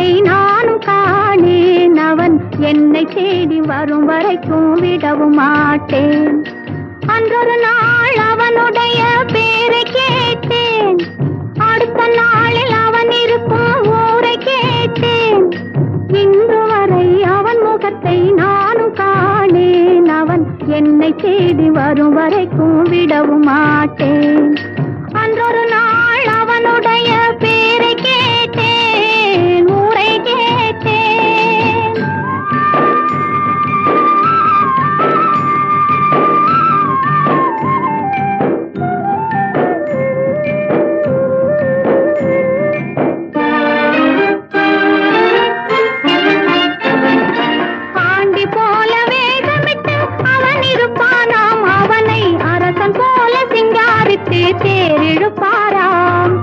முகத்தை நானும் காணேன். அவன் என்னை தேடி வரும் வரைக்கும் விடவும் மாட்டேன். அன்றொரு நாள் அவனுடைய பேரை கேட்டேன். அடுத்த நாளில் அவன் இருக்கும் ஊரை கேட்டேன். இன்று வரை அவன் முகத்தை நானும் காணேன். அவன் என்னை தேடி வரும் வரைக்கும் விடவும் மாட்டேன். அன்றொரு நாள் அவனுடைய பேரை கேட்டேன், ஊரை கேட்டேன். ஆண்டி போல வேகமிட்டு அவன் இருப்பானாம். அவனை அரசன் போல சிங்காரித்து தேரிழுப்பாராம்.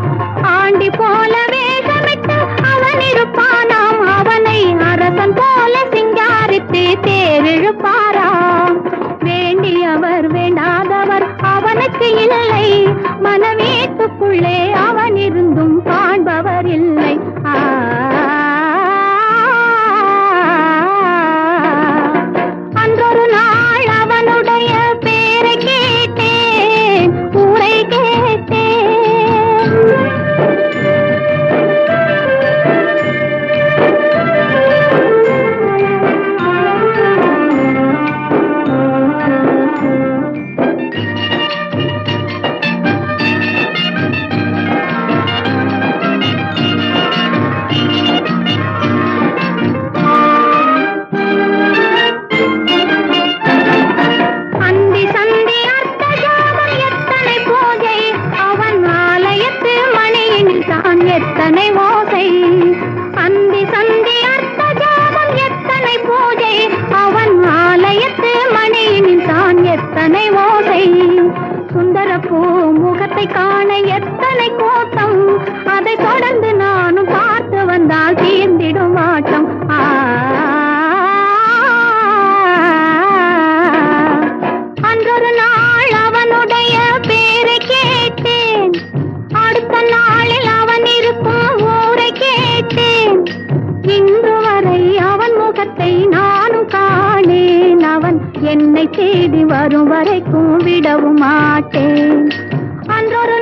ஆண்டி போல வேகமிட்டு அவன் இருப்பானாம். அவனை அரசன் போல சிங்காரித்து தேரிழுப்பாராம். வேண்டியவர் வேண்டாதவர் அவனுக்கு இல்லை. மனவீட்டுக்குள்ளே அவன் இருந்தும் காண்பவர் இல்லை. அன்றொரு நாள் அவனுடைய பேரை கேட்டேன், ஊரை கேட்டேன். அந்தி சந்தி அர்த்த ஜாமம் எத்தனை பூஜை. அவன் ஆலயத்து மணியினில் தான் எத்தனை ஓசை. அந்தி சந்தி அர்த்த ஜாமம் எத்தனை பூஜை. அவன் ஆலயத்து மணியினில் தான் எத்தனை ஓசை. சுந்தரப்பூ முகத்தை காண எத்தனை கூட்டம். அதை தொடர்ந்து நானும் பார்த்து வந்தால் தீர்ந்திடும் ஆட்டம். அன்றொரு நாள் அவனுடைய பேரை கேட்டேன். அடுத்த நாளில் அவன் இருக்கும் ஊரை கேட்டேன். இன்று வரை அவன் முகத்தை நானும் காணேன். அவன் என்னை தேடி வரும் வரைக்கும் விடவும் மாட்டேன். அன்றொரு